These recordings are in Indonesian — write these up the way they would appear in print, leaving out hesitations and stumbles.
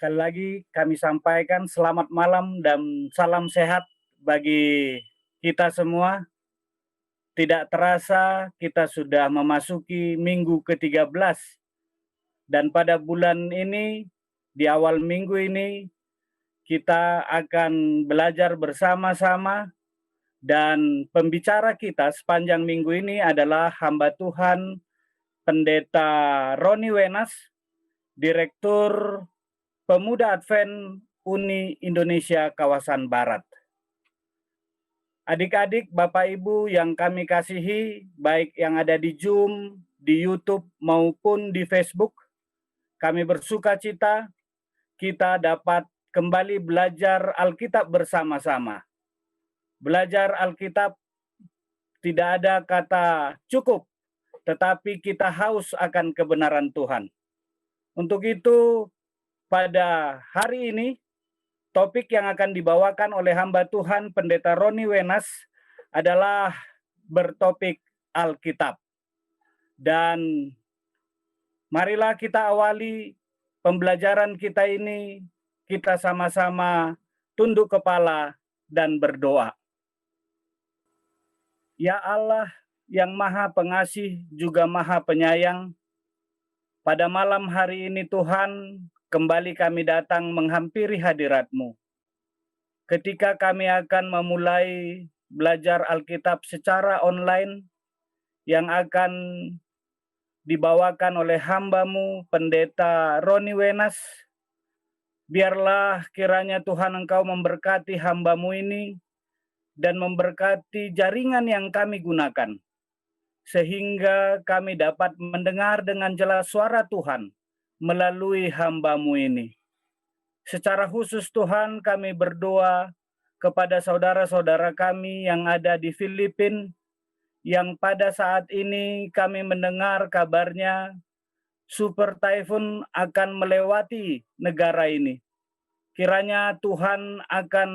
Sekali lagi kami sampaikan selamat malam dan salam sehat bagi kita semua. Tidak terasa kita sudah memasuki minggu ke-13 dan pada bulan ini, di awal minggu ini, kita akan belajar bersama-sama dan pembicara kita sepanjang minggu ini adalah hamba Tuhan Pendeta Roni Wenas, Direktur Pemuda Advent Uni Indonesia Kawasan Barat. Adik-adik, Bapak Ibu yang kami kasihi, baik yang ada di Zoom, di YouTube maupun di Facebook, kami bersuka cita kita dapat kembali belajar Alkitab bersama-sama. Belajar Alkitab tidak ada kata cukup, tetapi kita haus akan kebenaran Tuhan. Untuk itu, pada hari ini, topik yang akan dibawakan oleh hamba Tuhan Pendeta Roni Wenas adalah bertopik Alkitab. Dan marilah kita awali pembelajaran kita ini, kita sama-sama tunduk kepala dan berdoa. Ya Allah yang Maha Pengasih juga Maha Penyayang, pada malam hari ini Tuhan, kembali kami datang menghampiri hadirat-Mu. Ketika kami akan memulai belajar Alkitab secara online yang akan dibawakan oleh hamba-Mu, Pendeta Roni Wenas, biarlah kiranya Tuhan Engkau memberkati hamba-Mu ini dan memberkati jaringan yang kami gunakan, sehingga kami dapat mendengar dengan jelas suara Tuhan melalui hamba-Mu ini. Secara khusus Tuhan kami berdoa kepada saudara-saudara kami yang ada di Filipina, yang pada saat ini kami mendengar kabarnya super typhoon akan melewati negara ini. Kiranya Tuhan akan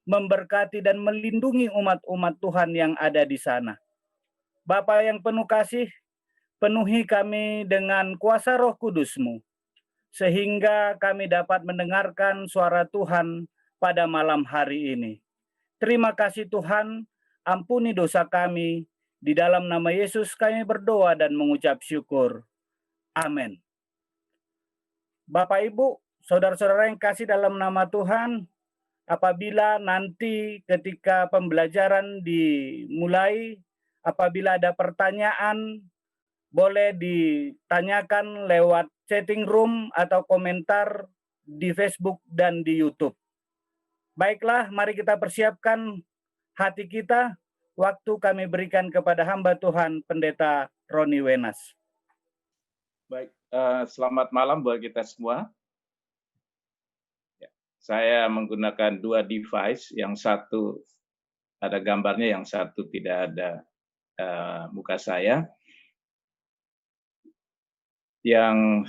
memberkati dan melindungi umat-umat Tuhan yang ada di sana. Bapa yang penuh kasih, penuhi kami dengan kuasa Roh Kudus-Mu, sehingga kami dapat mendengarkan suara Tuhan pada malam hari ini. Terima kasih Tuhan, ampuni dosa kami. Di dalam nama Yesus kami berdoa dan mengucap syukur. Amin. Bapak Ibu, saudara-saudara yang kasih dalam nama Tuhan, apabila nanti ketika pembelajaran dimulai, apabila ada pertanyaan, boleh ditanyakan lewat chatting room atau komentar di Facebook dan di YouTube. Baiklah, mari kita persiapkan hati kita, waktu kami berikan kepada hamba Tuhan Pendeta Roni Wenas. Baik, selamat malam buat kita semua. Saya menggunakan dua device, yang satu ada gambarnya, yang satu tidak ada muka saya. Yang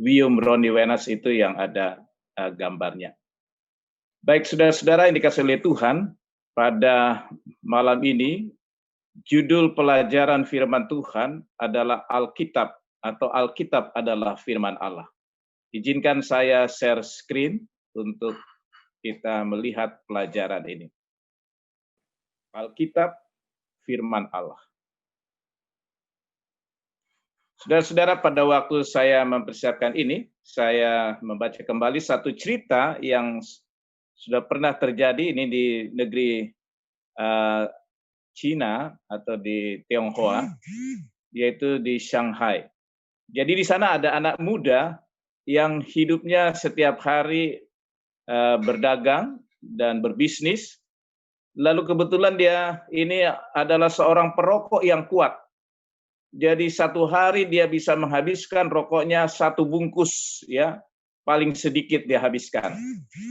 Wium Roni Wenas itu yang ada gambarnya. Baik, saudara-saudara yang dikasihi oleh Tuhan, pada malam ini judul pelajaran firman Tuhan adalah Alkitab, atau Alkitab adalah firman Allah. Izinkan saya share screen untuk kita melihat pelajaran ini. Alkitab, firman Allah. Saudara-saudara, pada waktu saya mempersiapkan ini, saya membaca kembali satu cerita yang sudah pernah terjadi ini di negeri Cina atau di Tionghoa, yaitu di Shanghai. Jadi di sana ada anak muda yang hidupnya setiap hari berdagang dan berbisnis. Lalu kebetulan dia ini adalah seorang perokok yang kuat. Jadi satu hari dia bisa menghabiskan rokoknya 1 bungkus, ya, paling sedikit dia habiskan.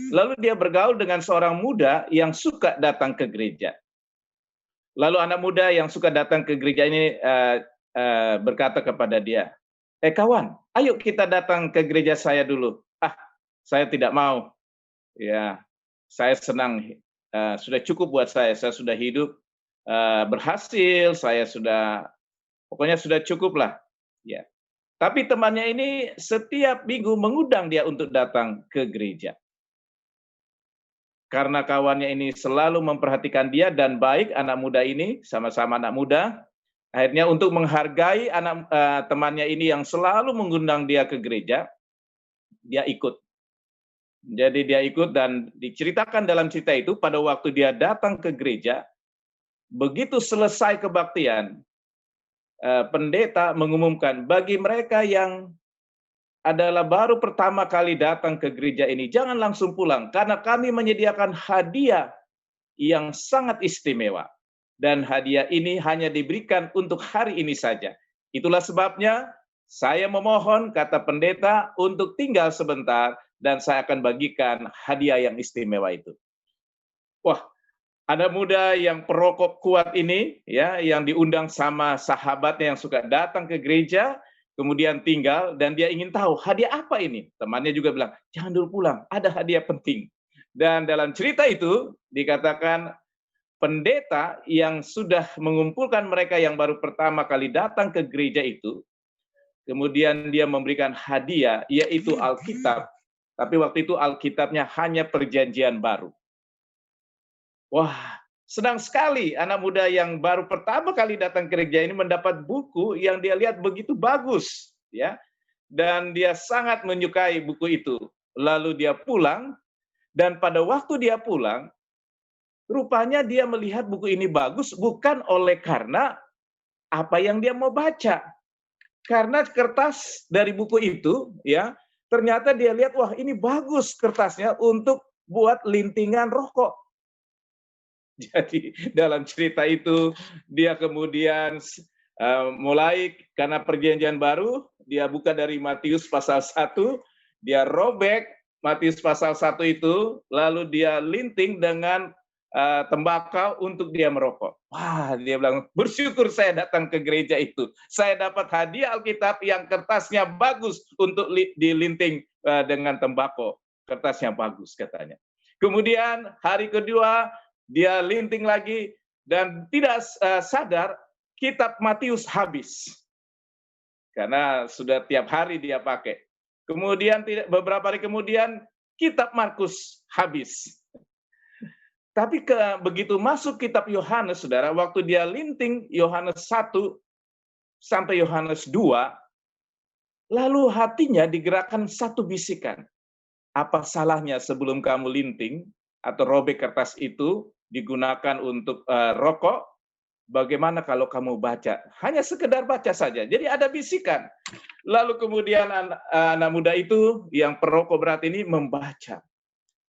Lalu dia bergaul dengan seorang muda yang suka datang ke gereja. Lalu anak muda yang suka datang ke gereja ini berkata kepada dia, kawan, ayo kita datang ke gereja saya dulu. Saya tidak mau. Ya, saya senang, sudah cukup buat saya sudah hidup berhasil, saya sudah, pokoknya sudah cukup lah. Ya. Tapi temannya ini setiap minggu mengundang dia untuk datang ke gereja. Karena kawannya ini selalu memperhatikan dia dan baik, anak muda ini, sama-sama anak muda, akhirnya untuk menghargai temannya ini yang selalu mengundang dia ke gereja, dia ikut. Jadi dia ikut dan diceritakan dalam cerita itu pada waktu dia datang ke gereja, begitu selesai kebaktian, pendeta mengumumkan bagi mereka yang adalah baru pertama kali datang ke gereja ini, jangan langsung pulang karena kami menyediakan hadiah yang sangat istimewa. Dan hadiah ini hanya diberikan untuk hari ini saja. Itulah sebabnya saya memohon, kata pendeta, untuk tinggal sebentar dan saya akan bagikan hadiah yang istimewa itu. Wah, anak muda yang perokok kuat ini, ya, yang diundang sama sahabatnya yang suka datang ke gereja, kemudian tinggal, dan dia ingin tahu hadiah apa ini. Temannya juga bilang, jangan dulu pulang, ada hadiah penting. Dan dalam cerita itu dikatakan pendeta yang sudah mengumpulkan mereka yang baru pertama kali datang ke gereja itu, kemudian dia memberikan hadiah, yaitu Alkitab. Tapi waktu itu Alkitabnya hanya Perjanjian Baru. Wah, senang sekali anak muda yang baru pertama kali datang ke gereja ini mendapat buku yang dia lihat begitu bagus, ya. Dan dia sangat menyukai buku itu. Lalu dia pulang, dan pada waktu dia pulang, rupanya dia melihat buku ini bagus bukan oleh karena apa yang dia mau baca. Karena kertas dari buku itu, ya, ternyata dia lihat, wah ini bagus kertasnya untuk buat lintingan rokok. Jadi dalam cerita itu dia kemudian mulai karena perjanjian baru, dia buka dari Matius pasal 1, dia robek Matius pasal 1 itu, lalu dia linting dengan tembakau untuk dia merokok. Wah, dia bilang, bersyukur saya datang ke gereja itu. Saya dapat hadiah Alkitab yang kertasnya bagus untuk dilinting dengan tembakau. Kertasnya bagus katanya. Kemudian hari kedua, dia linting lagi dan tidak sadar kitab Matius habis. Karena sudah tiap hari dia pakai. Kemudian beberapa hari kemudian kitab Markus habis. Tapi begitu masuk kitab Yohanes, saudara, waktu dia linting Yohanes 1 sampai Yohanes 2, lalu hatinya digerakkan satu bisikan. Apa salahnya sebelum kamu linting atau robek kertas itu digunakan untuk rokok, bagaimana kalau kamu baca? Hanya sekedar baca saja. Jadi ada bisikan. Lalu kemudian anak muda itu yang perokok berat ini membaca.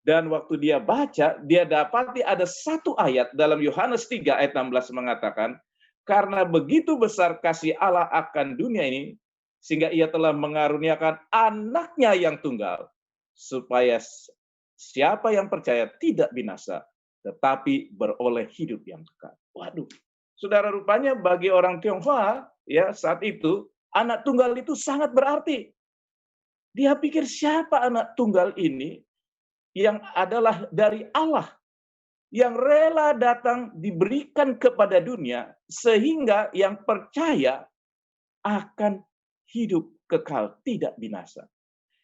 Dan waktu dia baca, dia dapati ada satu ayat dalam Yohanes 3 ayat 16 mengatakan, karena begitu besar kasih Allah akan dunia ini, sehingga ia telah mengaruniakan anaknya yang tunggal, supaya siapa yang percaya tidak binasa, tetapi beroleh hidup yang kekal. Waduh, saudara, rupanya bagi orang Tionghoa, ya, saat itu, anak tunggal itu sangat berarti. Dia pikir siapa anak tunggal ini yang adalah dari Allah, yang rela datang diberikan kepada dunia, sehingga yang percaya akan hidup kekal, tidak binasa.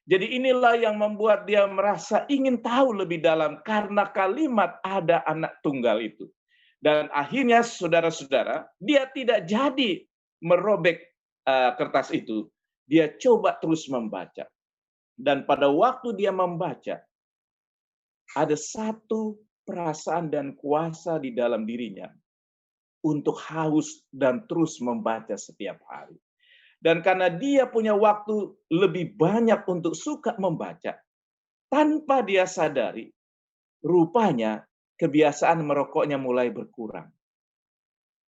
Jadi inilah yang membuat dia merasa ingin tahu lebih dalam karena kalimat ada anak tunggal itu. Dan akhirnya saudara-saudara, dia tidak jadi merobek kertas itu. Dia coba terus membaca. Dan pada waktu dia membaca, ada satu perasaan dan kuasa di dalam dirinya untuk haus dan terus membaca setiap hari. Dan karena dia punya waktu lebih banyak untuk suka membaca, tanpa dia sadari, rupanya kebiasaan merokoknya mulai berkurang.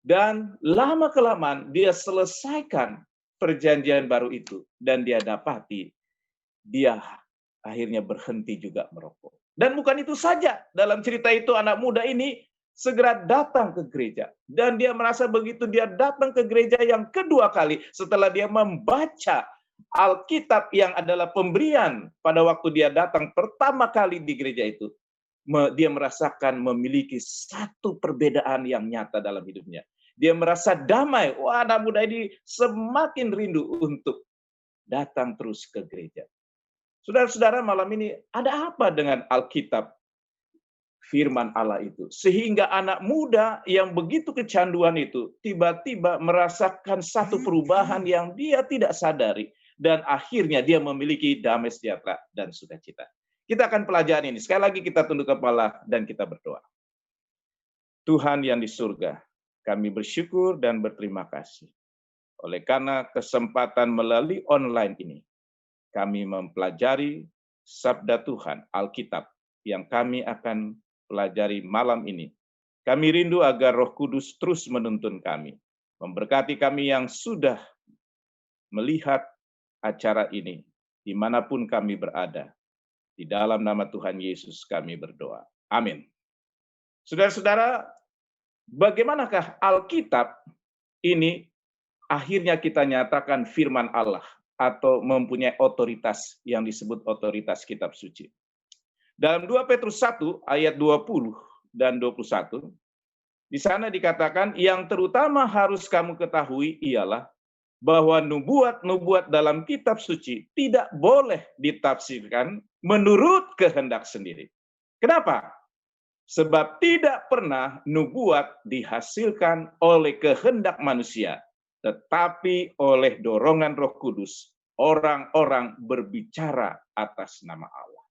Dan lama-kelamaan dia selesaikan perjanjian baru itu. Dan dia dapati, dia akhirnya berhenti juga merokok. Dan bukan itu saja, dalam cerita itu anak muda ini segera datang ke gereja. Dan dia merasa begitu dia datang ke gereja yang kedua kali setelah dia membaca Alkitab yang adalah pemberian pada waktu dia datang pertama kali di gereja itu. Dia merasakan memiliki satu perbedaan yang nyata dalam hidupnya. Dia merasa damai. Wah, anak muda ini semakin rindu untuk datang terus ke gereja. Saudara-saudara, malam ini ada apa dengan Alkitab, firman Allah itu? Sehingga anak muda yang begitu kecanduan itu tiba-tiba merasakan satu perubahan yang dia tidak sadari. Dan akhirnya dia memiliki damai sejahtera dan sukacita. Kita akan pelajari ini. Sekali lagi kita tunduk kepala dan kita berdoa. Tuhan yang di surga, kami bersyukur dan berterima kasih. Oleh karena kesempatan melalui online ini, kami mempelajari sabda Tuhan, Alkitab, yang kami akan pelajari malam ini. Kami rindu agar Roh Kudus terus menuntun kami, memberkati kami yang sudah melihat acara ini, dimanapun kami berada. Di dalam nama Tuhan Yesus kami berdoa. Amin. Saudara-saudara, bagaimanakah Alkitab ini akhirnya kita nyatakan firman Allah atau mempunyai otoritas yang disebut otoritas kitab suci. Dalam 2 Petrus 1 ayat 20 dan 21, di sana dikatakan yang terutama harus kamu ketahui ialah bahwa nubuat-nubuat dalam kitab suci tidak boleh ditafsirkan menurut kehendak sendiri. Kenapa? Sebab tidak pernah nubuat dihasilkan oleh kehendak manusia, tetapi oleh dorongan Roh Kudus, orang-orang berbicara atas nama Allah.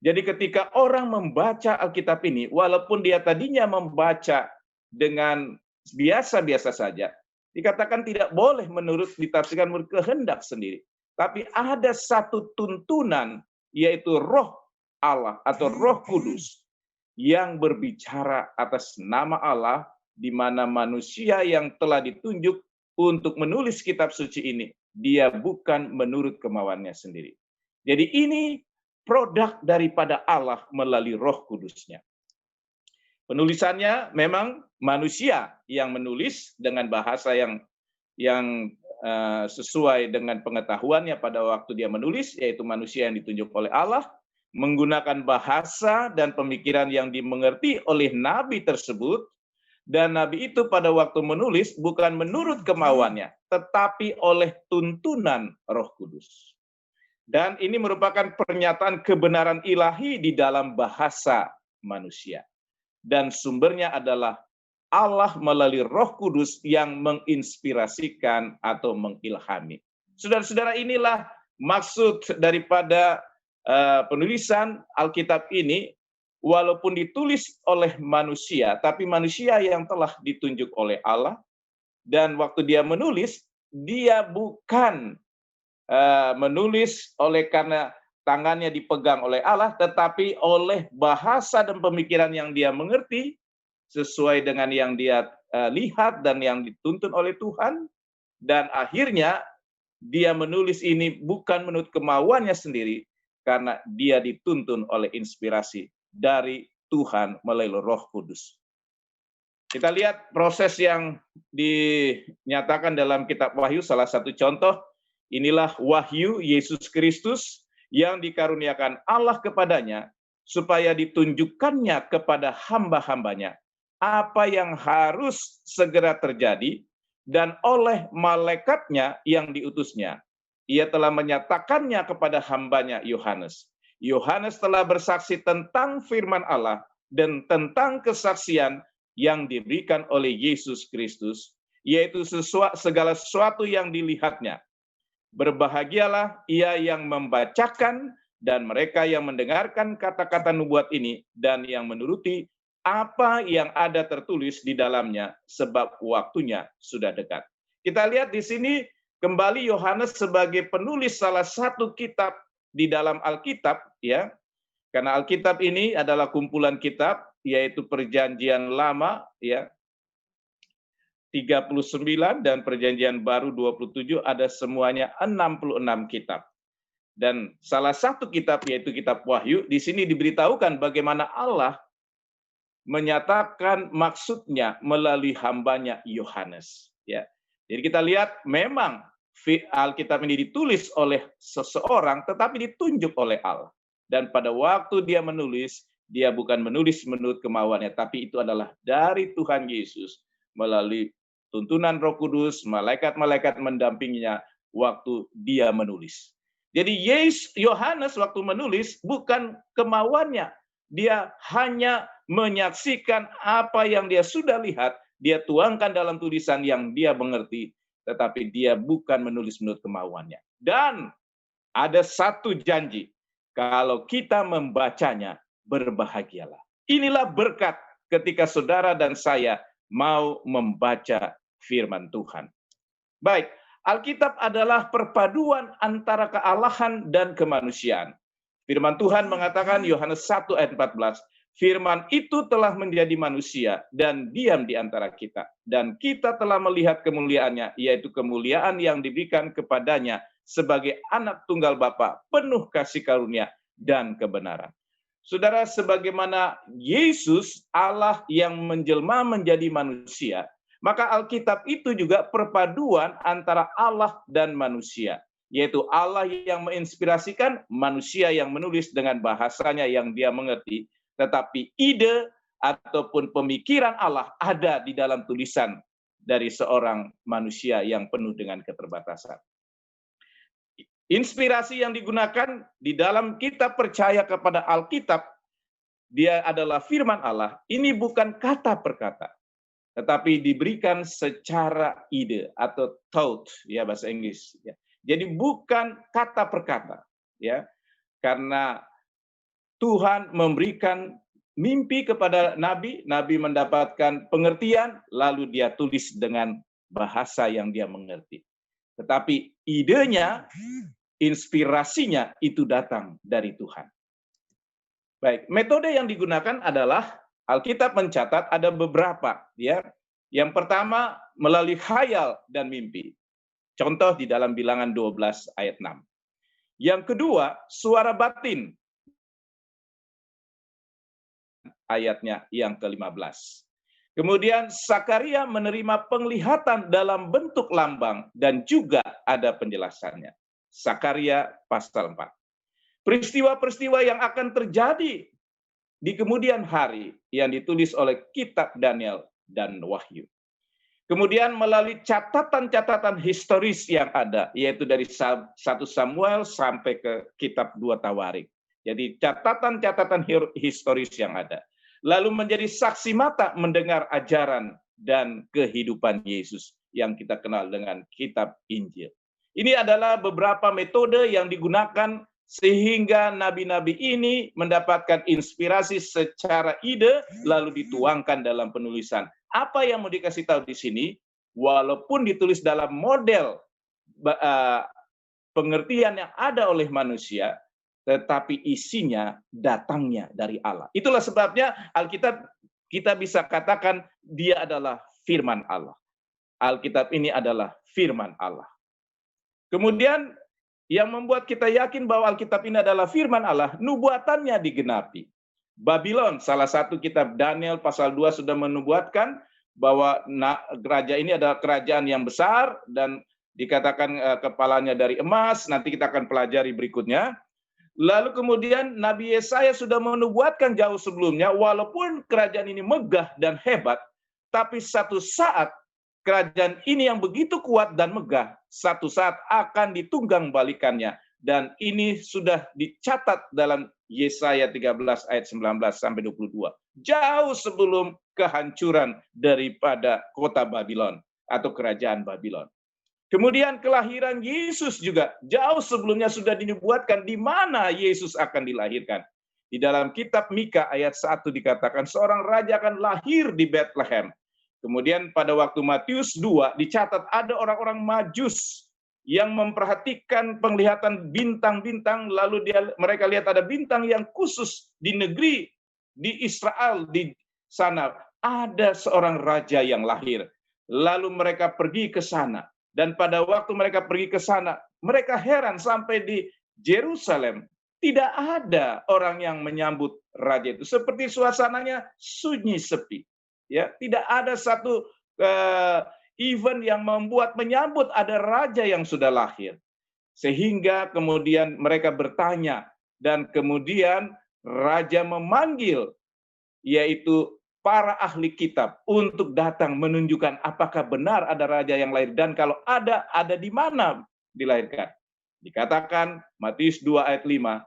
Jadi ketika orang membaca Alkitab ini, walaupun dia tadinya membaca dengan biasa-biasa saja, dikatakan tidak boleh ditafsirkan menurut kehendak sendiri. Tapi ada satu tuntunan, yaitu Roh Allah atau Roh Kudus, yang berbicara atas nama Allah, di mana manusia yang telah ditunjuk untuk menulis kitab suci ini, dia bukan menurut kemauannya sendiri. Jadi ini produk daripada Allah melalui Roh Kudusnya. Penulisannya memang manusia yang menulis dengan bahasa yang sesuai dengan pengetahuannya pada waktu dia menulis, yaitu manusia yang ditunjuk oleh Allah, menggunakan bahasa dan pemikiran yang dimengerti oleh nabi tersebut, dan nabi itu pada waktu menulis bukan menurut kemauannya, tetapi oleh tuntunan Roh Kudus. Dan ini merupakan pernyataan kebenaran ilahi di dalam bahasa manusia. Dan sumbernya adalah Allah melalui Roh Kudus yang menginspirasikan atau mengilhami. Saudara-saudara, inilah maksud daripada penulisan Alkitab ini, walaupun ditulis oleh manusia, tapi manusia yang telah ditunjuk oleh Allah, dan waktu dia menulis, dia bukan menulis oleh karena tangannya dipegang oleh Allah, tetapi oleh bahasa dan pemikiran yang dia mengerti, sesuai dengan yang dia lihat dan yang dituntun oleh Tuhan, dan akhirnya dia menulis ini bukan menurut kemauannya sendiri, karena dia dituntun oleh inspirasi dari Tuhan melalui Roh Kudus. Kita lihat proses yang dinyatakan dalam kitab Wahyu, salah satu contoh, inilah wahyu Yesus Kristus yang dikaruniakan Allah kepadanya, supaya ditunjukkannya kepada hamba-hambanya, apa yang harus segera terjadi, dan oleh malaikatnya yang diutusnya. Ia telah menyatakannya kepada hambanya Yohanes. Yohanes telah bersaksi tentang firman Allah dan tentang kesaksian yang diberikan oleh Yesus Kristus, yaitu segala sesuatu yang dilihatnya. Berbahagialah ia yang membacakan dan mereka yang mendengarkan kata-kata nubuat ini dan yang menuruti apa yang ada tertulis di dalamnya, sebab waktunya sudah dekat. Kita lihat di sini kembali Yohanes sebagai penulis salah satu kitab di dalam Alkitab, ya. Karena Alkitab ini adalah kumpulan kitab, yaitu Perjanjian Lama, ya, 39, dan Perjanjian Baru 27, ada semuanya 66 kitab. Dan salah satu kitab, yaitu kitab Wahyu, di sini diberitahukan bagaimana Allah menyatakan maksudnya melalui hambanya Yohanes. Ya. Jadi kita lihat memang Alkitab ini ditulis oleh seseorang, tetapi ditunjuk oleh Allah. Dan pada waktu dia menulis, dia bukan menulis menurut kemauannya, tapi itu adalah dari Tuhan Yesus melalui tuntunan Roh Kudus, malaikat-malaikat mendampinginya, waktu dia menulis. Jadi Yohanes waktu menulis bukan kemauannya. Dia hanya menyaksikan apa yang dia sudah lihat, dia tuangkan dalam tulisan yang dia mengerti, tetapi dia bukan menulis menurut kemauannya. Dan ada satu janji, kalau kita membacanya, berbahagialah. Inilah berkat ketika saudara dan saya mau membaca firman Tuhan. Baik, Alkitab adalah perpaduan antara kealahan dan kemanusiaan. Firman Tuhan mengatakan Yohanes 1 ayat 14, firman itu telah menjadi manusia dan diam di antara kita. Dan kita telah melihat kemuliaannya, yaitu kemuliaan yang diberikan kepadanya sebagai anak tunggal Bapa, penuh kasih karunia dan kebenaran. Saudara, sebagaimana Yesus Allah yang menjelma menjadi manusia, maka Alkitab itu juga perpaduan antara Allah dan manusia, yaitu Allah yang menginspirasikan, manusia yang menulis dengan bahasanya yang dia mengerti, tetapi ide ataupun pemikiran Allah ada di dalam tulisan dari seorang manusia yang penuh dengan keterbatasan. Inspirasi yang digunakan di dalam kita percaya kepada Alkitab, dia adalah firman Allah, ini bukan kata per kata, tetapi diberikan secara ide atau thought, ya bahasa Inggris. Ya. Jadi bukan kata per kata, ya, karena Tuhan memberikan mimpi kepada Nabi, Nabi mendapatkan pengertian, lalu dia tulis dengan bahasa yang dia mengerti. Tetapi idenya, inspirasinya itu datang dari Tuhan. Baik, metode yang digunakan adalah Alkitab mencatat ada beberapa, ya. Yang pertama melalui khayal dan mimpi. Contoh di dalam Bilangan 12 ayat 6. Yang kedua, suara batin. Ayatnya yang ke-15. Kemudian Zakaria menerima penglihatan dalam bentuk lambang dan juga ada penjelasannya. Zakaria pasal 4. Peristiwa-peristiwa yang akan terjadi di kemudian hari yang ditulis oleh kitab Daniel dan Wahyu. Kemudian melalui catatan-catatan historis yang ada, yaitu dari 1 Samuel sampai ke kitab 2 Tawarik. Jadi catatan-catatan historis yang ada. Lalu menjadi saksi mata mendengar ajaran dan kehidupan Yesus yang kita kenal dengan kitab Injil. Ini adalah beberapa metode yang digunakan sehingga nabi-nabi ini mendapatkan inspirasi secara ide lalu dituangkan dalam penulisan. Apa yang mau dikasih tahu di sini, walaupun ditulis dalam model pengertian yang ada oleh manusia, tetapi isinya datangnya dari Allah. Itulah sebabnya Alkitab kita bisa katakan dia adalah firman Allah. Alkitab ini adalah firman Allah. Kemudian yang membuat kita yakin bahwa Alkitab ini adalah firman Allah, nubuatannya digenapi. Babylon, salah satu kitab Daniel pasal 2 sudah menubuatkan bahwa raja ini adalah kerajaan yang besar dan dikatakan kepalanya dari emas, nanti kita akan pelajari berikutnya. Lalu kemudian Nabi Yesaya sudah menubuatkan jauh sebelumnya, walaupun kerajaan ini megah dan hebat, tapi satu saat kerajaan ini yang begitu kuat dan megah, satu saat akan ditunggang balikannya. Dan ini sudah dicatat dalam Yesaya 13 ayat 19 sampai 22. Jauh sebelum kehancuran daripada kota Babylon atau kerajaan Babylon. Kemudian kelahiran Yesus juga jauh sebelumnya sudah dinubuatkan di mana Yesus akan dilahirkan. Di dalam kitab Mika ayat 1 dikatakan seorang raja akan lahir di Bethlehem. Kemudian pada waktu Matius 2 dicatat ada orang-orang Majus yang memperhatikan penglihatan bintang-bintang, lalu mereka lihat ada bintang yang khusus di negeri, di Israel, di sana. Ada seorang raja yang lahir. Lalu mereka pergi ke sana. Dan pada waktu mereka pergi ke sana, mereka heran sampai di Yerusalem. Tidak ada orang yang menyambut raja itu. Seperti suasananya sunyi sepi. Ya, tidak ada satu event yang membuat menyambut ada raja yang sudah lahir. Sehingga kemudian mereka bertanya dan kemudian raja memanggil yaitu para ahli kitab untuk datang menunjukkan apakah benar ada raja yang lahir dan kalau ada di mana dilahirkan. Dikatakan Matius 2 ayat 5,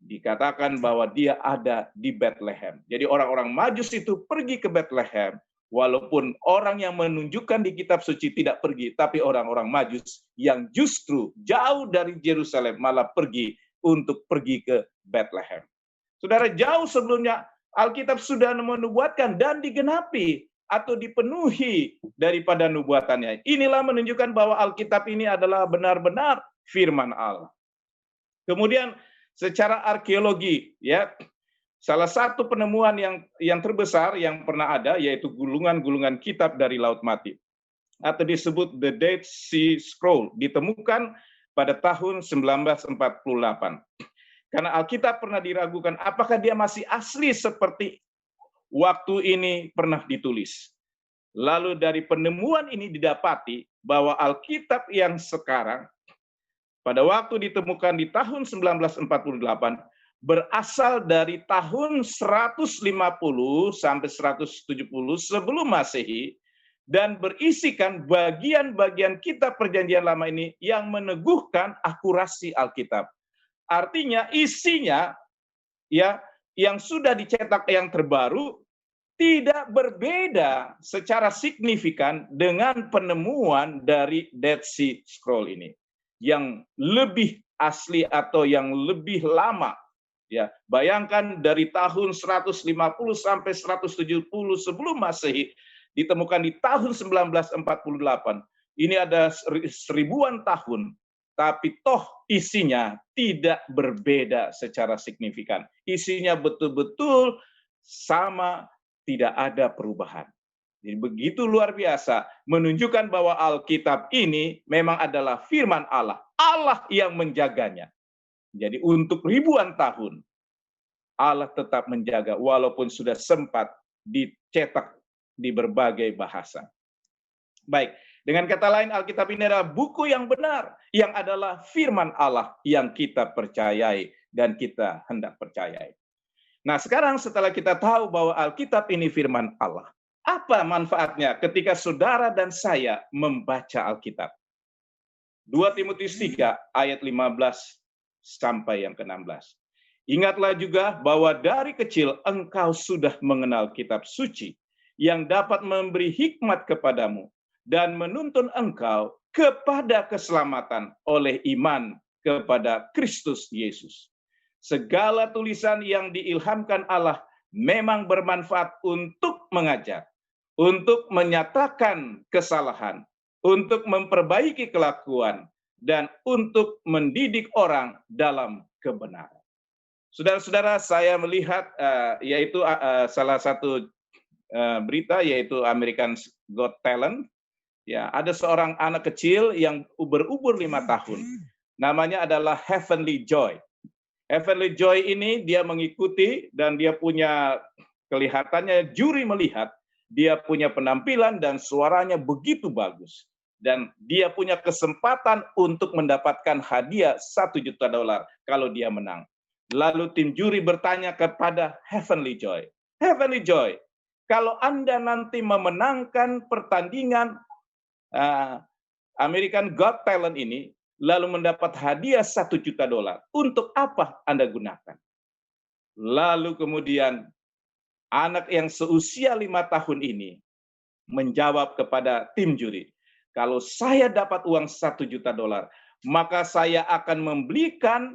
dikatakan bahwa dia ada di Bethlehem. Jadi orang-orang Majus itu pergi ke Bethlehem, walaupun orang yang menunjukkan di kitab suci tidak pergi, tapi orang-orang Majus yang justru jauh dari Yerusalem malah pergi untuk pergi ke Bethlehem. Saudara, jauh sebelumnya Alkitab sudah menubuatkan dan digenapi atau dipenuhi daripada nubuatannya. Inilah menunjukkan bahwa Alkitab ini adalah benar-benar firman Allah. Kemudian secara arkeologi, ya, salah satu penemuan yang terbesar yang pernah ada yaitu gulungan-gulungan kitab dari Laut Mati atau disebut The Dead Sea Scroll, ditemukan pada tahun 1948. Karena Alkitab pernah diragukan apakah dia masih asli seperti waktu ini pernah ditulis. Lalu dari penemuan ini didapati bahwa Alkitab yang sekarang pada waktu ditemukan di tahun 1948 berasal dari tahun 150 sampai 170 sebelum Masehi dan berisikan bagian-bagian kitab Perjanjian Lama ini yang meneguhkan akurasi Alkitab. Artinya isinya ya yang sudah dicetak yang terbaru tidak berbeda secara signifikan dengan penemuan dari Dead Sea Scroll ini yang lebih asli atau yang lebih lama. Ya, bayangkan dari tahun 150 sampai 170 sebelum Masehi ditemukan di tahun 1948. Ini ada seribuan tahun, tapi toh isinya tidak berbeda secara signifikan. Isinya betul-betul sama, tidak ada perubahan. Jadi begitu luar biasa, menunjukkan bahwa Alkitab ini memang adalah firman Allah. Allah yang menjaganya. Jadi untuk ribuan tahun, Allah tetap menjaga walaupun sudah sempat dicetak di berbagai bahasa. Baik, dengan kata lain Alkitab ini adalah buku yang benar, yang adalah firman Allah yang kita percayai dan kita hendak percayai. Nah sekarang setelah kita tahu bahwa Alkitab ini firman Allah, apa manfaatnya ketika saudara dan saya membaca Alkitab? 2 Timotius 3 ayat 15 sampai yang ke-16. Ingatlah juga bahwa dari kecil engkau sudah mengenal kitab suci yang dapat memberi hikmat kepadamu dan menuntun engkau kepada keselamatan oleh iman kepada Kristus Yesus. Segala tulisan yang diilhamkan Allah memang bermanfaat untuk mengajar, untuk menyatakan kesalahan, untuk memperbaiki kelakuan, dan untuk mendidik orang dalam kebenaran. Saudara-saudara, saya melihat yaitu salah satu berita yaitu American Got Talent. Ya, ada seorang anak kecil yang berumur 5 tahun. Namanya adalah Heavenly Joy. Heavenly Joy ini dia mengikuti dan dia punya kelihatannya juri melihat, dia punya penampilan dan suaranya begitu bagus. Dan dia punya kesempatan untuk mendapatkan hadiah $1 juta kalau dia menang. Lalu tim juri bertanya kepada Heavenly Joy, Heavenly Joy, kalau Anda nanti memenangkan pertandingan American Got Talent ini, lalu mendapat hadiah $1 juta, untuk apa Anda gunakan? Lalu kemudian anak yang seusia 5 tahun ini menjawab kepada tim juri, kalau saya dapat uang $1 juta, maka saya akan membelikan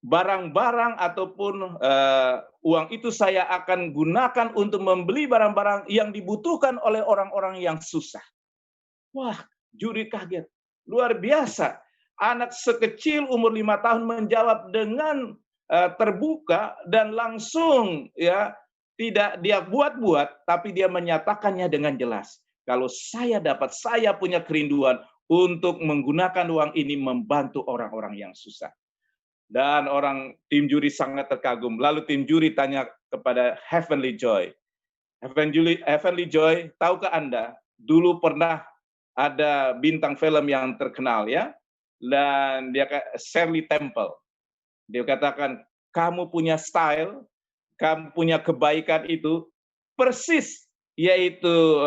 barang-barang ataupun uang itu saya akan gunakan untuk membeli barang-barang yang dibutuhkan oleh orang-orang yang susah. Wah, juri kaget. Luar biasa. Anak sekecil umur 5 tahun menjawab dengan terbuka dan langsung ya, tidak dia buat-buat, tapi dia menyatakannya dengan jelas. Kalau saya punya kerinduan untuk menggunakan uang ini membantu orang-orang yang susah. Dan tim juri sangat terkagum. Lalu tim juri tanya kepada Heavenly Joy. Heavenly Joy, tahukah Anda, dulu pernah ada bintang film yang terkenal ya, dan dia Shirley Temple. Dia katakan, kamu punya style, kamu punya kebaikan itu persis yaitu